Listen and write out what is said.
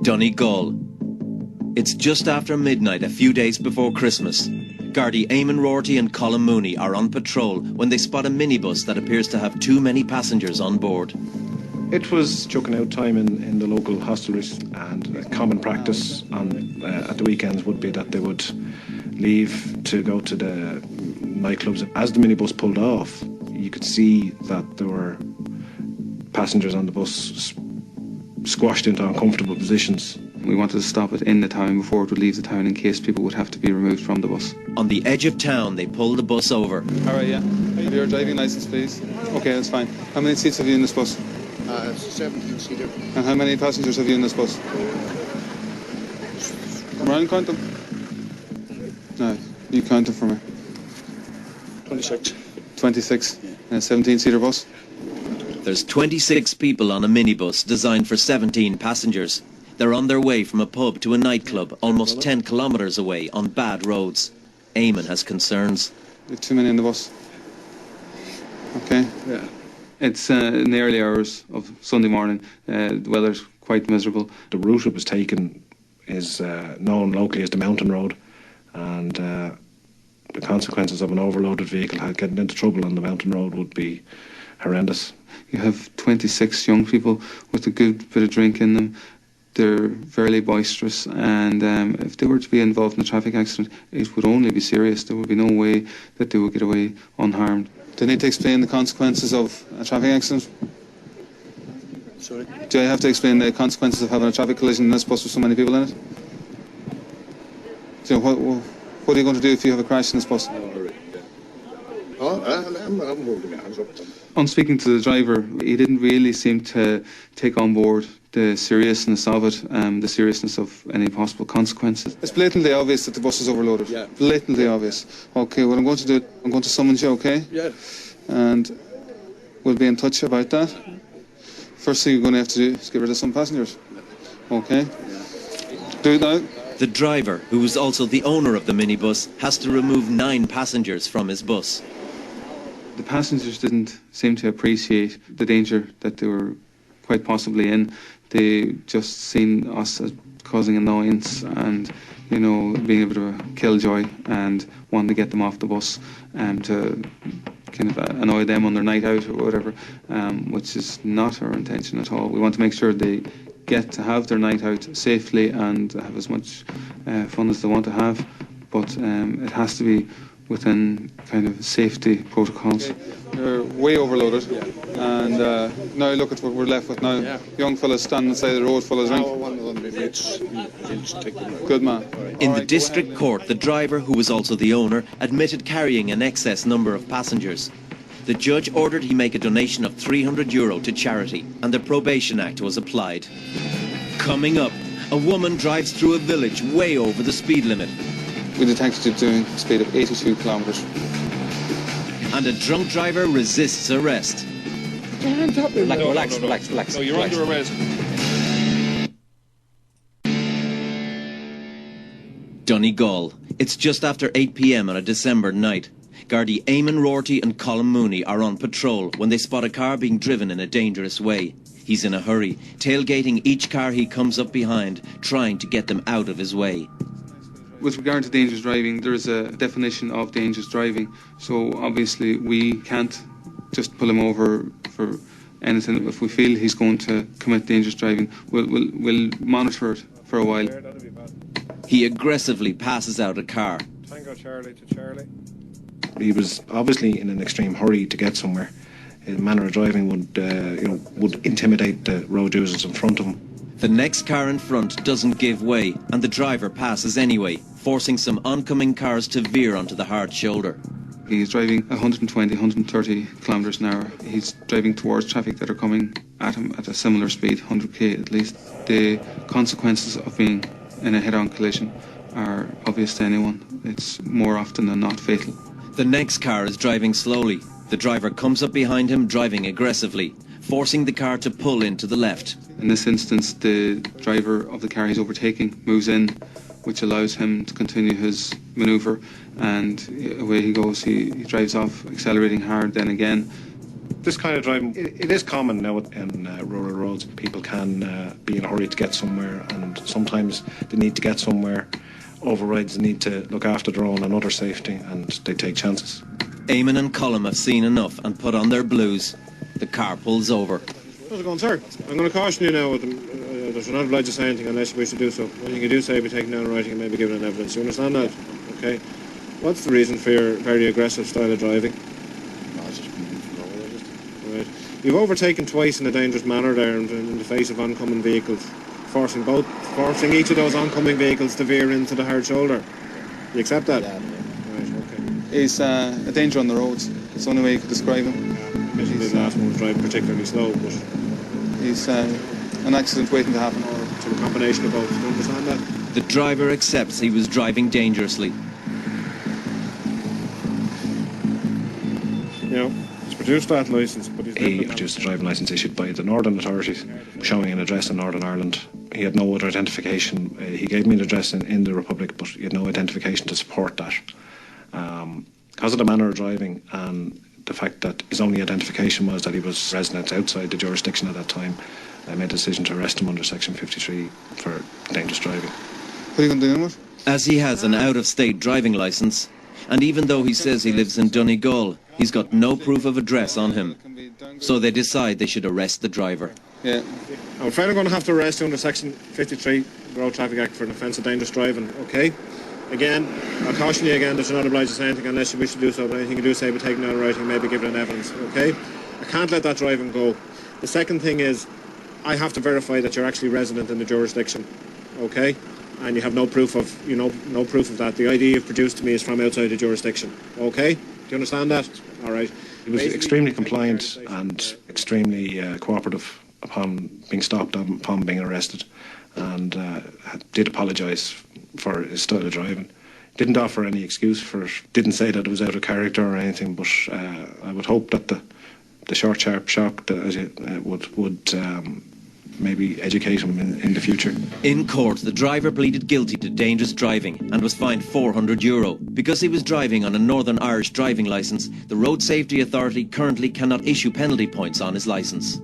Donegal. It's just after midnight, a few days before Christmas. Gardaí Eamon Rorty and Colin Mooney are on patrol when they spot a minibus that appears to have too many passengers on board. It was chucking out time in the local hostelries, and a common practice at the weekends would be that they would leave to go to the nightclubs. As the minibus pulled off, you could see that there were passengers on the bus squashed into uncomfortable positions. We wanted to stop it in the town before it would leave the town in case people would have to be removed from the bus. On the edge of town, they pull the bus over. All right, yeah. Have your driving licence, please? Okay, that's fine. How many seats have you in this bus? 17-seater. And how many passengers have you in this bus? Come around, count them. No, you count them for me. 26. 26 in a 17-seater bus? There's 26 people on a minibus designed for 17 passengers. They're on their way from a pub to a nightclub almost 10 kilometres away on bad roads. Eamon has concerns. There's too many in the bus. Okay? Yeah. It's in the early hours of Sunday morning. The weather's quite miserable. The route it was taken is known locally as the Mountain Road, and the consequences of an overloaded vehicle getting into trouble on the Mountain Road would be horrendous. You have 26 young people with a good bit of drink in them. They're fairly boisterous, and if they were to be involved in a traffic accident, it would only be serious. There would be no way that they would get away unharmed. Do I need to explain the consequences of a traffic accident? Sorry? Do I have to explain the consequences of having a traffic collision in this bus with so many people in it? So what are you going to do if you have a crash in this bus? I'm holding my hands up. On speaking to the driver, he didn't really seem to take on board the seriousness of it, the seriousness of any possible consequences. It's blatantly obvious that the bus is overloaded. Yeah. Blatantly obvious. Okay, what I'm going to do, I'm going to summons you, okay? Yeah. And we'll be in touch about that. First thing you're going to have to do is get rid of some passengers. Okay? Do it now. The driver, who is also the owner of the minibus, has to remove 9 passengers from his bus. The passengers didn't seem to appreciate the danger that they were quite possibly in. They just seen us as causing annoyance and, you know, being a bit of a killjoy, and wanted to get them off the bus and to kind of annoy them on their night out or whatever, which is not our intention at all. We want to make sure they get to have their night out safely and have as much fun as they want to have, but it has to be within kind of safety protocols. Okay. You're way overloaded, and now look at what we're left with now. Yeah. Young fellas standing on the side of the road full of drink. One of them, it's good man. In the district court, the driver, who was also the owner, admitted carrying an excess number of passengers. The judge ordered he make a donation of €300 to charity, and the Probation Act was applied. Coming up, a woman drives through a village way over the speed limit. We detected it doing a speed of 82 kilometres. And a drunk driver resists arrest. Relax. No, you're under arrest. Donegal. It's just after 8 p.m. on a December night. Gardaí Eamon Rorty and Colin Mooney are on patrol when they spot a car being driven in a dangerous way. He's in a hurry, tailgating each car he comes up behind, trying to get them out of his way. With regard to dangerous driving, there is a definition of dangerous driving. So obviously we can't just pull him over for anything. If we feel he's going to commit dangerous driving, we'll monitor it for a while. He aggressively passes out a car. Tango Charlie to Charlie. He was obviously in an extreme hurry to get somewhere. His manner of driving would intimidate the road users in front of him. The next car in front doesn't give way, and the driver passes anyway, forcing some oncoming cars to veer onto the hard shoulder. He's driving 120, 130 kilometres an hour. He's driving towards traffic that are coming at him at a similar speed, 100k at least. The consequences of being in a head-on collision are obvious to anyone. It's more often than not fatal. The next car is driving slowly. The driver comes up behind him, driving aggressively, forcing the car to pull in to the left. In this instance, the driver of the car he's overtaking moves in, which allows him to continue his manoeuvre, and away he goes. He drives off, accelerating hard, then again This kind of driving, it is common now in rural roads. People can be in a hurry to get somewhere, and sometimes they need to get somewhere. Overrides need to look after their own and other safety, and they take chances. Eamon and Colm have seen enough and put on their blues. The car pulls over. How's it going, sir? I'm going to caution you now that you're not obliged to say anything unless you wish to do so. Anything you do say will be taken down in writing and maybe given in evidence. You understand that? Okay. What's the reason for your very aggressive style of driving? Right. You've overtaken twice in a dangerous manner there in the face of oncoming vehicles, forcing each of those oncoming vehicles to veer into the hard shoulder. You accept that? Yeah. Right, okay. He's a danger on the roads. It's the only way you could describe him. The last one was driving particularly slow, but He's an accident waiting to happen. it's a combination of both. Do you understand that? The driver accepts he was driving dangerously. You know, he's produced that licence, but he's He produced a driving licence issued by the Northern authorities showing an address in Northern Ireland. He had no other identification. He gave me an address in the Republic, but he had no identification to support that. Because of the manner of driving and the fact that his only identification was that he was resident outside the jurisdiction at that time, I made a decision to arrest him under Section 53 for dangerous driving. What are you going to do with? As he has an out-of-state driving licence, and even though he says he lives in Donegal, he's got no proof of address on him. So they decide they should arrest the driver. Yeah. I'm afraid I'm going to have to arrest you under Section 53 Road Traffic Act for an offence of dangerous driving, okay? Again, I'll caution you again that you're not obliged to say anything unless you wish to do so, but anything you do say will be taken down in writing and may be given in evidence, okay? I can't let that driving go. The second thing is, I have to verify that you're actually resident in the jurisdiction, okay? And you have no proof of, no proof of that. The ID you've produced to me is from outside the jurisdiction, okay? Do you understand that? All right. He was extremely compliant and extremely cooperative upon being stopped, upon being arrested, and did apologise for his style of driving. Didn't offer any excuse for it, didn't say that it was out of character or anything, but I would hope that the short, sharp shock would maybe educate him in the future. In court, the driver pleaded guilty to dangerous driving and was fined €400. Because he was driving on a Northern Irish driving licence, the Road Safety Authority currently cannot issue penalty points on his licence.